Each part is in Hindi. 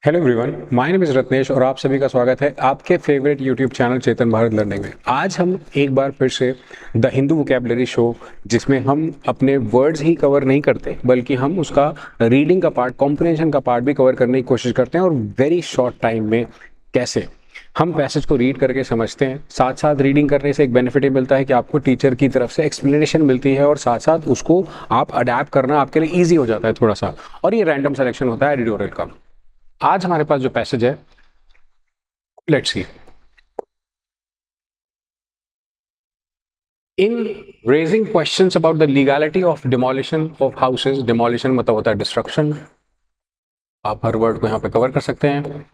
Hello everyone, my name is Ratnesh और आप सभी का स्वागत है आपके फेवरेट यूट्यूब चैनल चेतन भारत लर्निंग में। आज हम एक बार फिर से द हिंदू वोकैबुलरी शो, जिसमें हम अपने वर्ड्स ही कवर नहीं करते बल्कि हम उसका रीडिंग का पार्ट, कॉम्प्रिहेंशन का पार्ट भी कवर करने की कोशिश करते हैं। और वेरी शॉर्ट टाइम में कैसे हम पैसेज को रीड करके समझते हैं। साथ साथ रीडिंग करने से एक बेनिफिट ये मिलता है कि आपको टीचर की तरफ से एक्सप्लेनेशन मिलती है और साथ साथ उसको आप अडेप्ट करना आपके लिए ईजी हो जाता है थोड़ा सा। और ये रैंडम सिलेक्शन होता है एडिटोरियल का। आज हमारे पास जो पैसेज है, let's see. In raising questions about the legality of demolition of houses, demolition मतलब होता है डिस्ट्रक्शन, आप हर वर्ड को यहाँ पे कवर कर सकते हैं।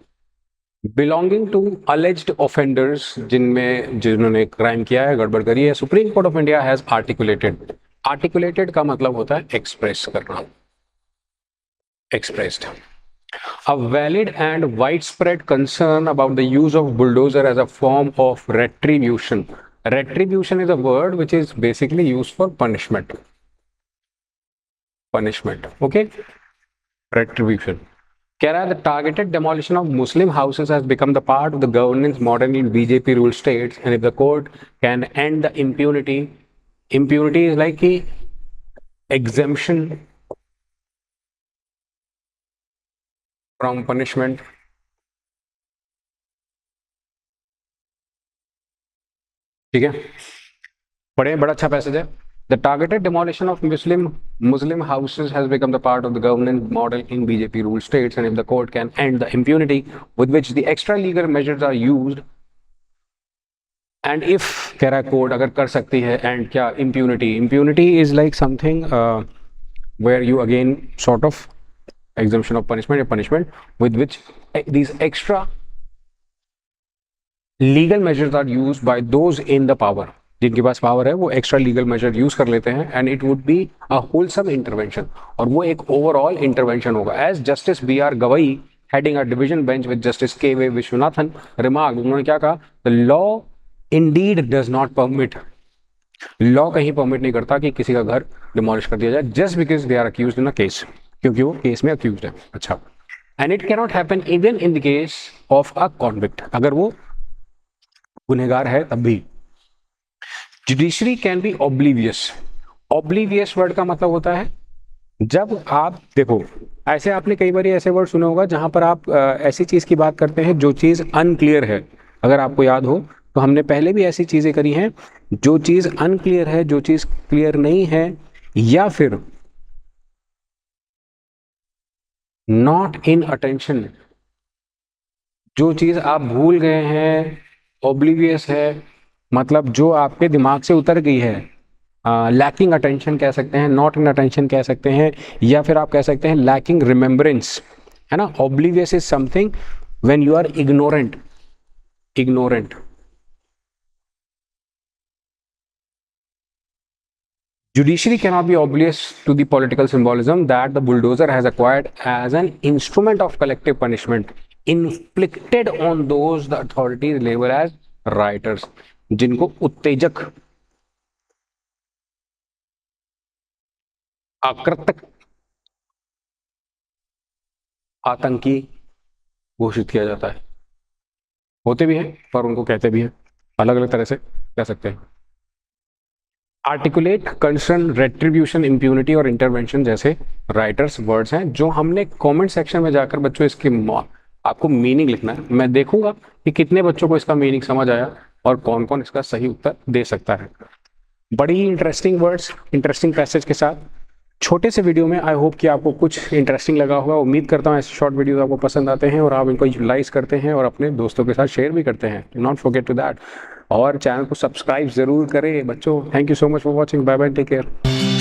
बिलोंगिंग टू अलेज्ड ऑफेंडर्स, जिन्होंने क्राइम किया है, गड़बड़ करी है, supreme court of India has articulated. Articulated का मतलब होता है एक्सप्रेस करना, expressed. A valid and widespread concern about the use of bulldozer as a form of retribution. Retribution is a word which is basically used for punishment. Punishment. Okay? Retribution. Kerala, the targeted demolition of Muslim houses has become the part of the governance model in BJP ruled states, and if the court can end the impunity, impunity is like a exemption from punishment. ठीक है, पढ़े, बड़ा अच्छा पैसेज है। The targeted demolition of Muslim houses has become the part of the governance model in BJP ruled states, and if the court can end the impunity with which the extra legal measures are used, and if कह रहा है कोर्ट अगर कर सकती है, and क्या impunity is like something where you again sort of exemption of punishment, a punishment with which these extra legal measures are use by those in the power, जिनके पास पावर है वो एक्स्ट्रा लीगल मेजर यूज कर लेते हैं, and it would be a wholesome intervention, और वो एक ओवरऑल इंटरवेंशन होगा। As justice B.R. Gavai heading a division bench with justice K.V. Viswanathan remarked, उन्होंने क्या कहा, the law indeed does not permit, law कहीं परमिट नहीं करता कि किसी का घर डिमोलिश कर दिया जाए just because they are accused in a case, क्योंकि वो केस में अक्यूज्ड है। अच्छा, and it can not happen even in the case of a convict, अगर वो गुनहगार है तब भी। Judiciary can be oblivious. Oblivious word का मतलब होता है, जब आप देखो, ऐसे आपने कई बार ऐसे वर्ड सुने होगा जहां पर आप ऐसी चीज की बात करते हैं जो चीज अनक्लियर है। अगर आपको याद हो तो हमने पहले भी ऐसी चीजें करी हैं, जो चीज अनक्लियर है, जो चीज क्लियर नहीं है, या फिर नॉट इन अटेंशन, जो चीज आप भूल गए हैं, ऑब्लिवियस है, मतलब जो आपके दिमाग से उतर गई है, लैकिंग अटेंशन कह सकते हैं, नॉट इन अटेंशन कह सकते हैं, या फिर आप कह सकते हैं लैकिंग रिमेम्बरेंस, है ना। Oblivious is something when you are ignorant, ignorant. Judiciary cannot be oblivious to the political symbolism that the bulldozer has acquired as an instrument of collective punishment inflicted on those the authorities label as rioters, जिनको उत्तेजक, आक्रतक, आतंकी घोषित किया जाता है। होते भी हैं पर उनको कहते भी हैं, अलग अलग तरह से कह सकते हैं। आर्टिकुलेट, कंसर्न, रेट्रीब्यूशन, इम्प्यूनिटी और इंटरवेंशन जैसे राइटर्स वर्ड्स हैं जो हमने कमेंट सेक्शन में जाकर बच्चों इसके आपको मीनिंग लिखना है। मैं देखूंगा कि कितने बच्चों को इसका मीनिंग समझ आया और कौन कौन इसका सही उत्तर दे सकता है। बड़ी ही इंटरेस्टिंग वर्ड्स, इंटरेस्टिंग पैसेज के साथ छोटे से वीडियो में आई होप कि आपको कुछ इंटरेस्टिंग लगा होगा। उम्मीद करता हूँ ऐसे शॉर्ट वीडियोस आपको पसंद आते हैं और आप इनको यूटिलाइज करते हैं और अपने दोस्तों के साथ शेयर भी करते हैं। Do not forget to that, और चैनल को सब्सक्राइब जरूर करें बच्चों। Thank you so much for watching. Bye bye, take care.